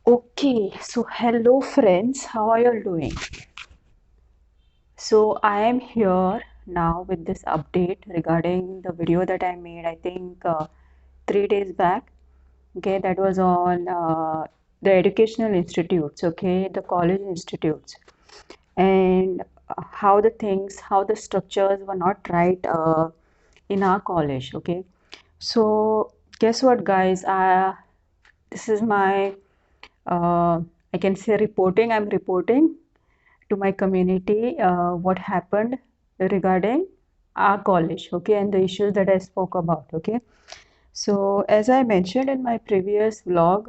Okay, so hello friends, how are you all doing? So I am here now with this update regarding the video that I made, I think 3 days back. Okay, that was on the educational institutes, okay, the college institutes, and how the structures were not right in our college, okay. So guess what, guys? This is my uh, I can say reporting. I'm reporting to my community what happened regarding our college, okay, and the issues that I spoke about, okay. So as I mentioned in my previous vlog,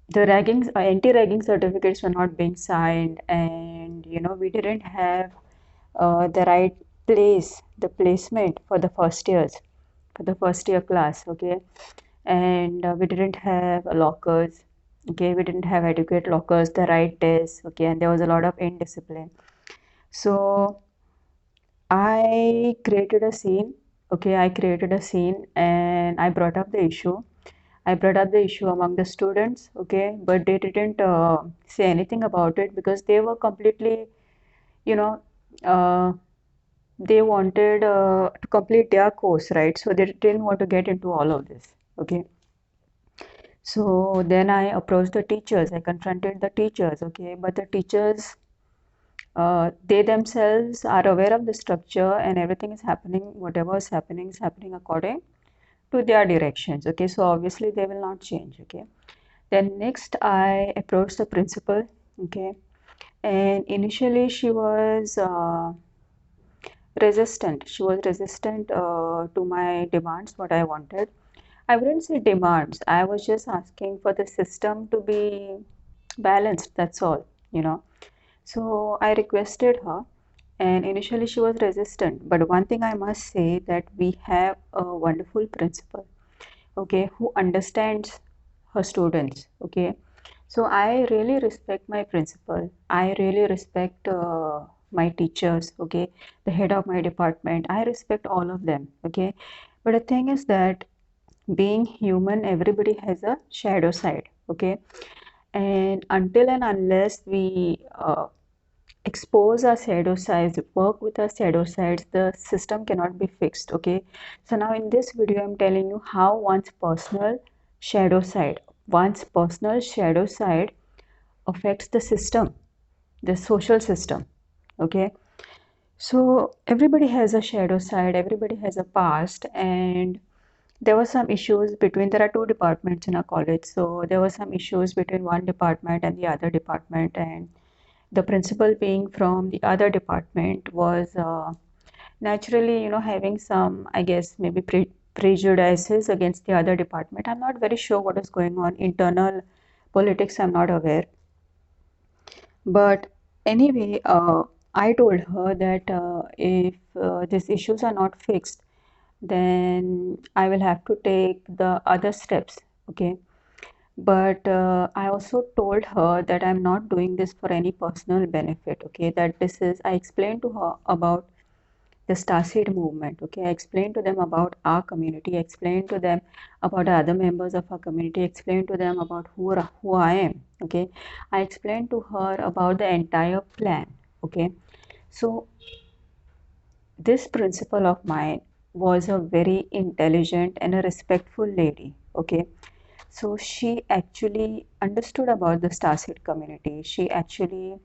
the anti-ragging certificates were not being signed, and we didn't have the right the placement for the first years, for the first year class, okay, and we didn't have lockers, okay, we didn't have adequate lockers, the right desks, okay, and there was a lot of indiscipline. So I created a scene, okay, I created a scene and I brought up the issue. I brought up the issue among the students, okay, but they didn't say anything about it because they were completely, you know, uh, they wanted to complete their course, right? So they didn't want to get into all of this, okay. So then I approached the teachers, I confronted the teachers, okay, but the teachers, they themselves are aware of the structure and everything is happening, whatever is happening according to their directions, okay, so obviously they will not change, okay. Then next I approached the principal, okay, and initially she was resistant to my demands, what I wanted. I wouldn't say demands, I was just asking for the system to be balanced, that's all, you know. So I requested her, and initially she was resistant. But one thing I must say that we have a wonderful principal, okay, who understands her students, okay. So I really respect my principal. I really respect my teachers, okay, the head of my department. I respect all of them, okay. But the thing is that being human, everybody has a shadow side, okay. And until and unless we expose our shadow sides, work with our shadow sides, the system cannot be fixed, okay. So now in this video I'm telling you how one's personal shadow side affects the system, the social system, okay. So everybody has a shadow side, everybody has a past, and there were some issues between, there are two departments in a college, so there were some issues between one department and the other department, and the principal being from the other department was naturally, having some, I guess, maybe prejudices against the other department. I'm not very sure what is going on. Internal politics, I'm not aware. But anyway, I told her that if these issues are not fixed, then I will have to take the other steps, okay? But I also told her that I'm not doing this for any personal benefit, okay? That this is, I explained to her about the Starseed movement, okay? I explained to them about our community, I explained to them about the other members of our community, I explained to them about who I am, okay? I explained to her about the entire plan, okay? So this principal of mine was a very intelligent and a respectful lady, okay? So she actually understood about the Starseed community. She actually,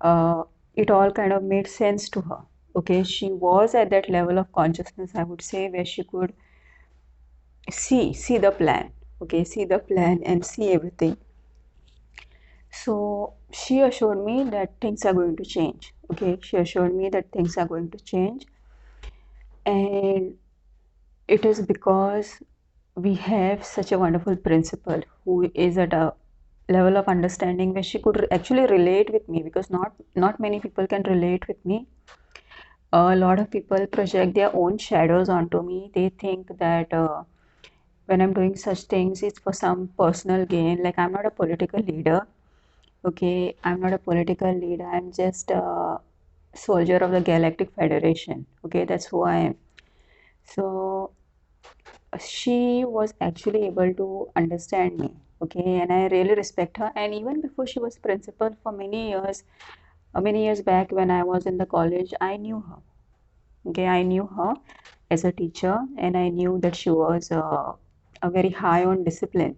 it all kind of made sense to her. Okay, she was at that level of consciousness, I would say, where she could see the plan. Okay, see the plan and see everything. So she assured me that things are going to change. Okay, she assured me that things are going to change, and it is because we have such a wonderful principal who is at a level of understanding where she could actually relate with me, because not many people can relate with me. A lot of people project their own shadows onto me. They think that when I'm doing such things, it's for some personal gain. Like, I'm not a political leader, okay, I'm not a political leader, I'm just a soldier of the Galactic Federation, okay, that's who I am. So she was actually able to understand me, okay, and I really respect her. And even before she was principal for many years back when I was in the college, I knew her. Okay, I knew her as a teacher, and I knew that she was a very high on discipline,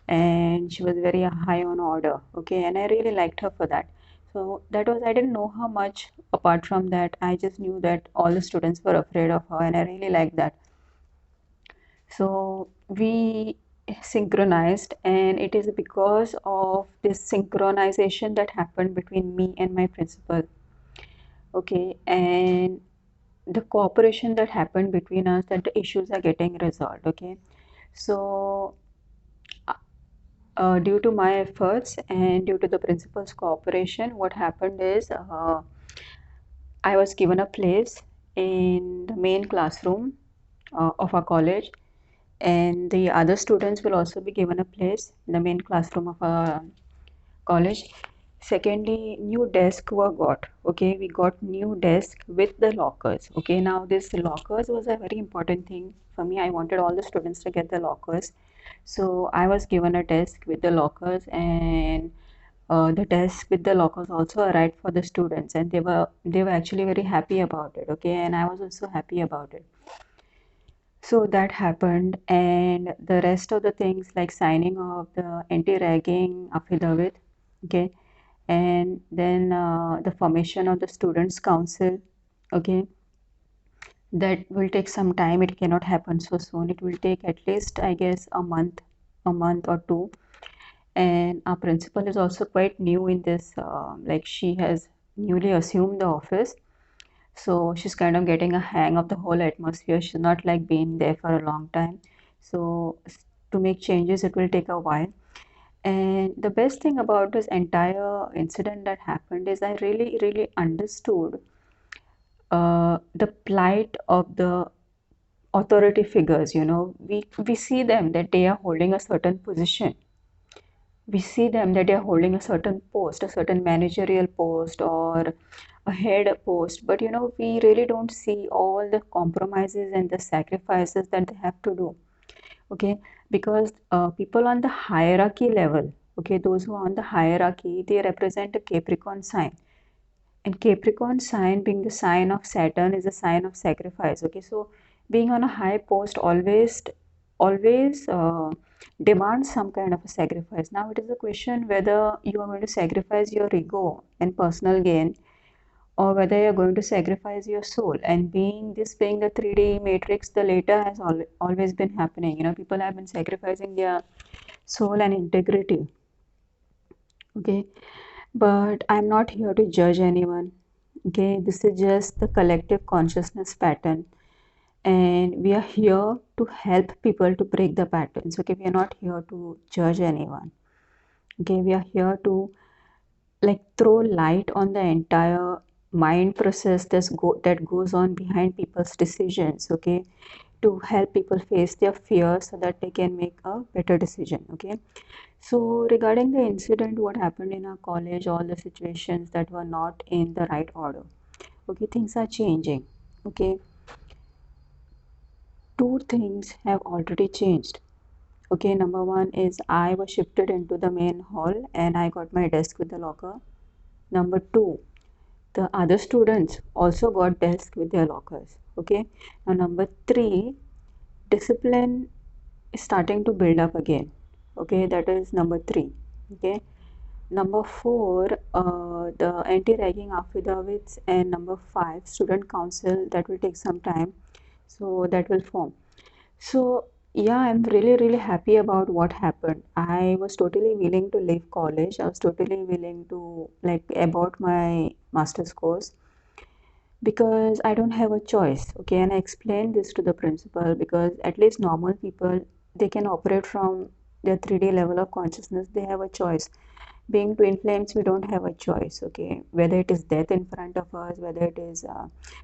and she was very high on order. Okay, and I really liked her for that. So that was, I didn't know her much apart from that. I just knew that all the students were afraid of her, and I really liked that. So we synchronized, and it is because of this synchronization that happened between me and my principal. Okay, and the cooperation that happened between us, that the issues are getting resolved. Okay, so due to my efforts and due to the principal's cooperation, what happened is I was given a place in the main classroom of our college, and the other students will also be given a place in the main classroom of our college. Secondly, new desk were got. Okay, we got new desk with the lockers. Okay, now this lockers was a very important thing for me. I wanted all the students to get the lockers, so I was given a desk with the lockers, and the desk with the lockers also arrived for the students, and they were actually very happy about it. Okay, and I was also happy about it. So that happened, and the rest of the things like signing of the anti-ragging affidavit, okay, and then the formation of the students' council, okay, that will take some time. It cannot happen so soon. It will take at least, I guess, a month or two. And our principal is also quite new in this, like she has newly assumed the office. So she's kind of getting a hang of the whole atmosphere. She's not like been there for a long time. So to make changes, it will take a while. And the best thing about this entire incident that happened is I really, really understood the plight of the authority figures. You know, we see them that they are holding a certain position. We see them that they are holding a certain post, a certain managerial post or a head post, but you know, we really don't see all the compromises and the sacrifices that they have to do. Okay, because people on the hierarchy level, okay, those who are on the hierarchy, they represent a Capricorn sign, and Capricorn sign, being the sign of Saturn, is a sign of sacrifice. Okay, so being on a high post always demands some kind of a sacrifice. Now it is a question whether you are going to sacrifice your ego and personal gain, or whether you're going to sacrifice your soul. And being the 3D matrix, the later has always been happening. You know, people have been sacrificing their soul and integrity. Okay, but I'm not here to judge anyone. Okay, this is just the collective consciousness pattern, and we are here to help people to break the patterns. Okay, we are not here to judge anyone. Okay, we are here to like throw light on the entire mind process that goes on behind people's decisions. Okay, to help people face their fears so that they can make a better decision. Okay, so regarding the incident, what happened in our college, all the situations that were not in the right order. Okay, things are changing. Okay, two things have already changed. Okay, number one is I was shifted into the main hall and I got my desk with the locker. Number two, the other students also got desks with their lockers. Okay, now number three, discipline is starting to build up again. Okay, that is number three. Okay, number four, the anti-ragging affidavits, and number five, student council, that will take some time, so that will form. So yeah, I'm really, really happy about what happened. I was totally willing to leave college. I was totally willing to like abort my master's course because I don't have a choice. Okay, and I explained this to the principal because at least normal people, they can operate from their 3D level of consciousness. They have a choice. Being twin flames, we don't have a choice. Okay, whether it is death in front of us, whether it is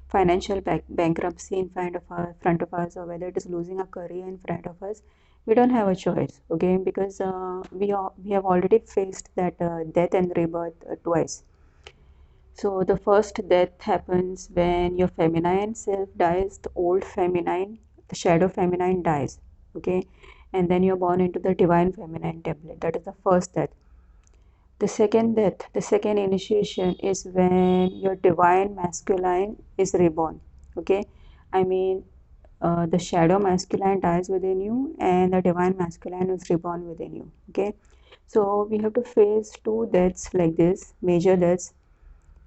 financial bankruptcy in front of us, or whether it is losing a career in front of us, we don't have a choice. Okay, because we have already faced that death and rebirth twice. So the first death happens when your feminine self dies, the old feminine, the shadow feminine dies, okay, and then you're born into the divine feminine template. That is the first death. The second death, the second initiation is when your divine masculine is reborn. Okay, I mean, the shadow masculine dies within you, and the divine masculine is reborn within you. Okay, so we have to face two deaths like this, major deaths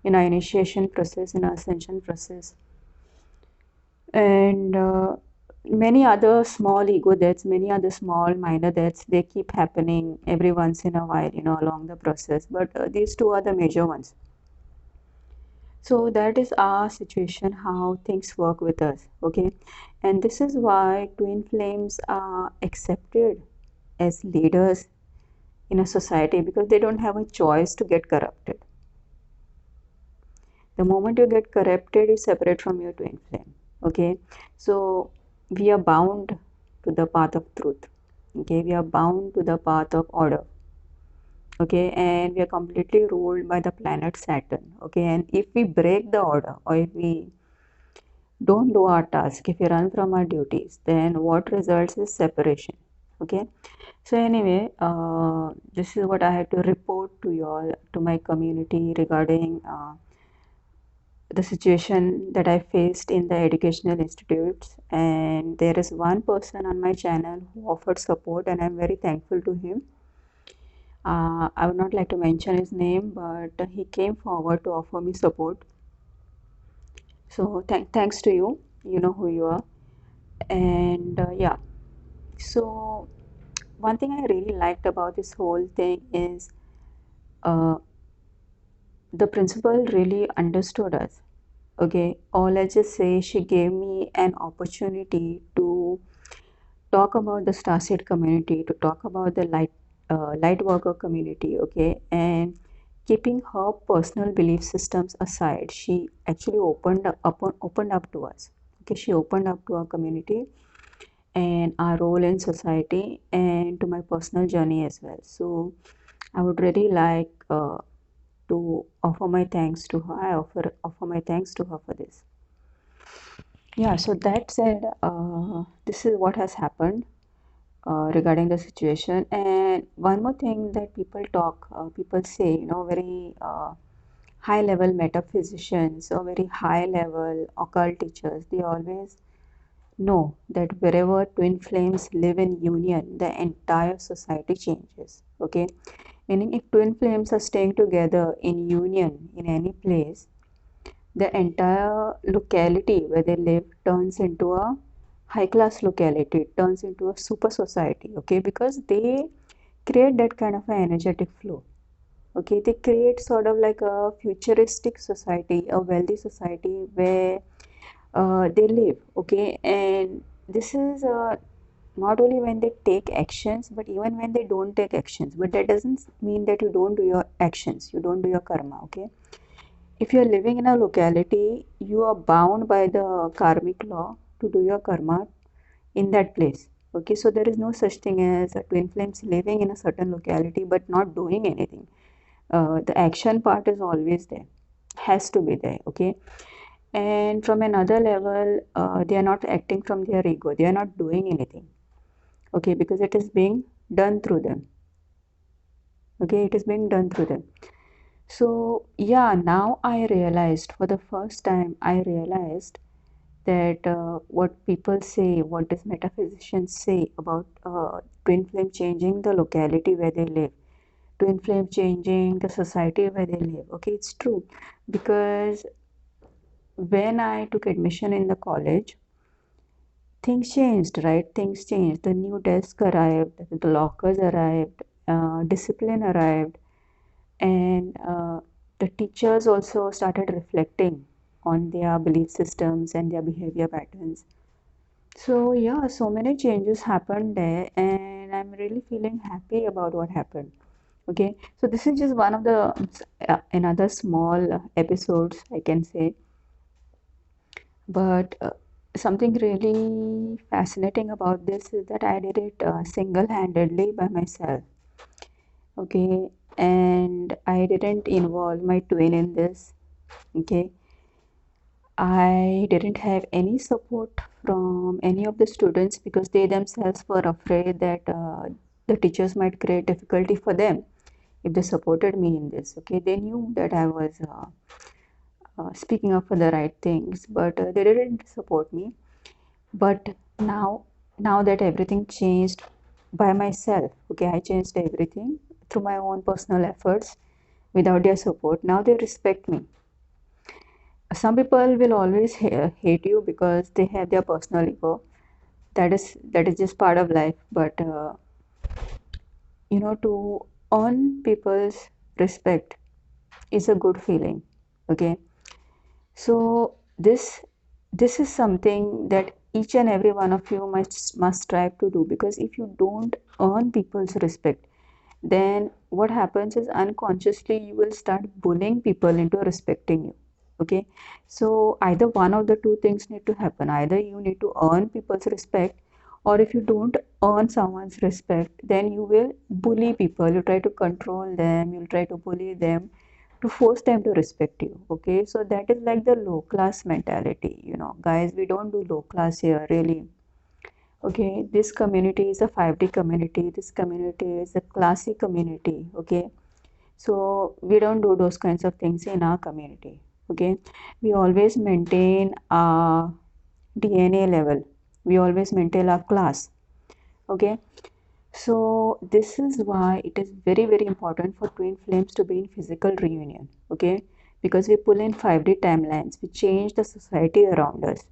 in our initiation process, in our ascension process, and many other small ego deaths, many other small minor deaths, they keep happening every once in a while, along the process, but these two are the major ones. So that is our situation, how things work with us. Okay, and this is why twin flames are accepted as leaders in a society, because they don't have a choice to get corrupted. The moment you get corrupted, you separate from your twin flame. Okay, so we are bound to the path of truth. Okay, we are bound to the path of order. Okay, and we are completely ruled by the planet Saturn. Okay, and if we break the order, or if we don't do our task, if we run from our duties, then what results is separation. Okay, so anyway, this is what I had to report to you all, to my community, regarding the situation that I faced in the educational institutes. And there is one person on my channel who offered support, and I'm very thankful to him. I would not like to mention his name, but he came forward to offer me support. So thanks to you. You know who you are. And yeah, so one thing I really liked about this whole thing is uh, the principal really understood us. Okay, or let's just say she gave me an opportunity to talk about the starseed community, to talk about the light worker community. Okay, and keeping her personal belief systems aside, she actually opened up to us. Okay, she opened up to our community and our role in society, and to my personal journey as well. So I would really like to offer my thanks to her. I offer my thanks to her for this. Yeah, so that said, this is what has happened regarding the situation. And one more thing that people say, very high level metaphysicians or very high level occult teachers, they always know that wherever twin flames live in union, the entire society changes. Okay, meaning if twin flames are staying together in union in any place, the entire locality where they live turns into a high class locality, it turns into a super society. Okay, because they create that kind of an energetic flow. Okay, they create sort of like a futuristic society, a wealthy society where they live. Okay, and this is not only when they take actions, but even when they don't take actions. But that doesn't mean that you don't do your actions, you don't do your karma. Okay, if you're living in a locality, you are bound by the karmic law to do your karma in that place. Okay, so there is no such thing as a twin flames living in a certain locality but not doing anything. The action part is always there, has to be there. Okay, and from another level, they are not acting from their ego, they are not doing anything. Okay, because it is being done through them. Okay, it is being done through them. So yeah, now I realized, for the first time I realized that what people say, what these metaphysicians say about twin flame changing the locality where they live, twin flame changing the society where they live. Okay, it's true, because when I took admission in the college, things changed, right? Things changed. The new desk arrived, the lockers arrived, discipline arrived, and the teachers also started reflecting on their belief systems and their behavior patterns. So yeah, so many changes happened there, and I'm really feeling happy about what happened. Okay, so this is just one of the another small episodes, I can say, but something really fascinating about this is that I did it single-handedly by myself. Okay, and I didn't involve my twin in this. Okay, I didn't have any support from any of the students because they themselves were afraid that the teachers might create difficulty for them if they supported me in this. Okay, they knew that I was speaking up for the right things, but they didn't support me. But now that everything changed by myself, okay, I changed everything through my own personal efforts without their support. Now they respect me. Some people will always hate you because they have their personal ego. That is just part of life. But to earn people's respect is a good feeling. Okay, so this is something that each and every one of you must strive to do, because if you don't earn people's respect, then what happens is unconsciously you will start bullying people into respecting you. Okay, so either one of the two things need to happen. Either you need to earn people's respect, or if you don't earn someone's respect, then you will bully people. You try to control them, you'll try to bully them to force them to respect you. Okay, so that is like the low class mentality. Guys, we don't do low class here, really. Okay, this community is a 5D community. This community is a classy community. Okay, so we don't do those kinds of things in our community. Okay, we always maintain our DNA level. We always maintain our class. Okay, so this is why it is very, very important for twin flames to be in physical reunion. Okay, because we pull in 5D timelines. We change the society around us.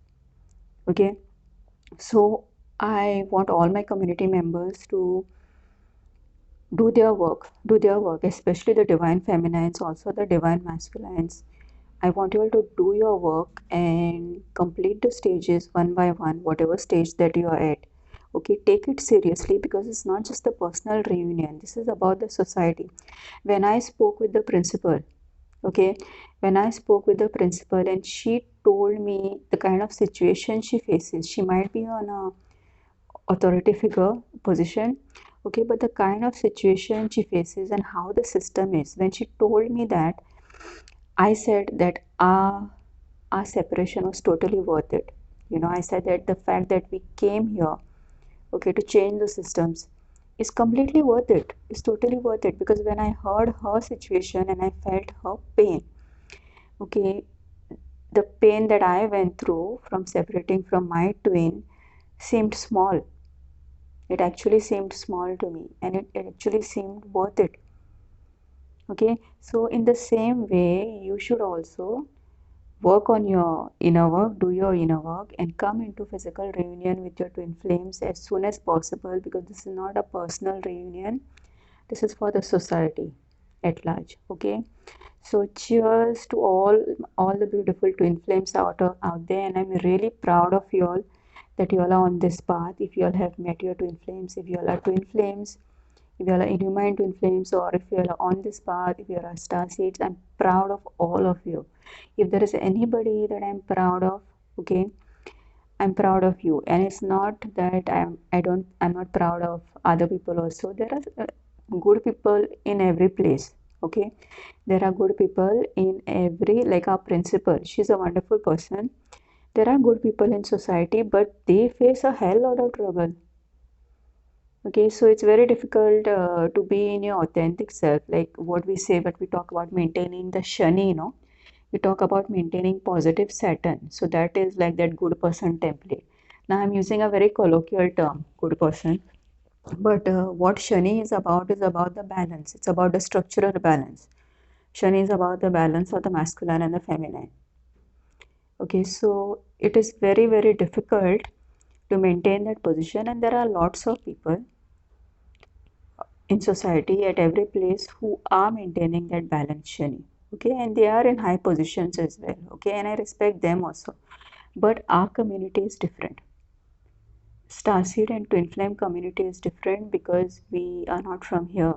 Okay, so I want all my community members to do their work, especially the divine feminines, also the divine masculines. I want you all to do your work and complete the stages one by one, whatever stage that you are at. Okay, take it seriously, because it's not just a personal reunion, this is about the society. When I spoke with the principal, okay, when I spoke with the principal and she told me the kind of situation she faces, she might be on a authority figure position, okay, but the kind of situation she faces and how the system is, when she told me that, I said that our separation was totally worth it. I said that the fact that we came here, okay, to change the systems is completely worth it. It's totally worth it, because when I heard her situation and I felt her pain, okay, the pain that I went through from separating from my twin seemed small. It actually seemed small to me, and it actually seemed worth it. Okay, so in the same way, you should also work on your inner work, do your inner work, and come into physical reunion with your twin flames as soon as possible, because this is not a personal reunion, this is for the society at large. Okay, so cheers to all the beautiful twin flames out there, and I'm really proud of you all that you all are on this path. If you all have met your twin flames, if you all are twin flames, if you are inhuman twin flames, or if you are on this path, if you are star seeds, I'm proud of all of you. If there is anybody that I'm proud of, okay, I'm proud of you. And it's not that I'm not proud of other people also. There are good people in every place. Okay, there are good people in every, like our principal, she's a wonderful person. There are good people in society, but they face a hell lot of trouble. Okay, so it's very difficult to be in your authentic self, like what we say, but we talk about maintaining the shani, we talk about maintaining positive Saturn. So that is like that good person template. Now I'm using a very colloquial term, good person. But what Shani is about the balance. It's about the structural balance. Shani is about the balance of the masculine and the feminine. Okay, so it is very, very difficult to maintain that position, and there are lots of people in society at every place who are maintaining that balance, Shani. Okay, and they are in high positions as well. Okay, and I respect them also. But our community is different. Starseed and Twin Flame community is different because we are not from here.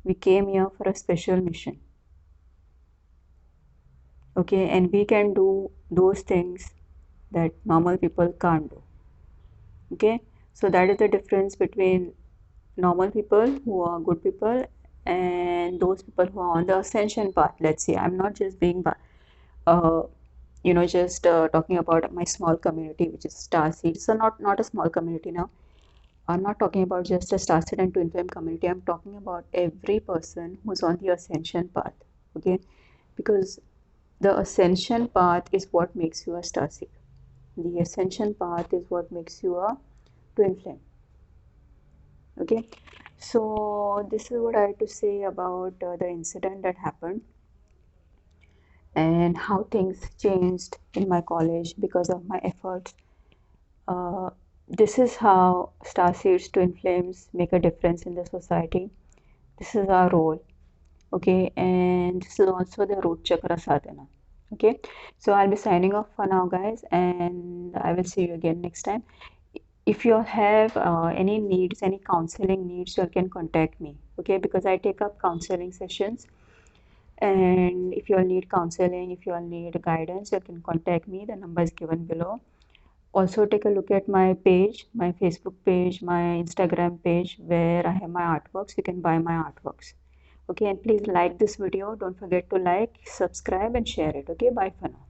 We came here for a special mission. Okay, and we can do those things that normal people can't do. Okay, so that is the difference between normal people who are good people and those people who are on the ascension path. Let's say I'm not just being just talking about my small community, which is Starseed. So not a small community now. I'm not talking about just a Starseed and Twinflame community. I'm talking about every person who's on the ascension path. Okay, because the ascension path is what makes you a Starseed. The ascension path is what makes you a Twinflame. Okay, so this is what I had to say about the incident that happened and how things changed in my college because of my efforts. Uh, this is how Starseeds, Twin Flames make a difference in the society. This is our role, okay, and this is also the root chakra sadhana. Okay, so I'll be signing off for now, guys, and I will see you again next time. If you have any needs, any counseling needs, you can contact me, okay, because I take up counseling sessions. And if you all need counseling, if you all need guidance, you can contact me. The number is given below. Also, take a look at my page, my Facebook page, my Instagram page, where I have my artworks. You can buy my artworks. Okay, and please like this video. Don't forget to like, subscribe, and share it. Okay, bye for now.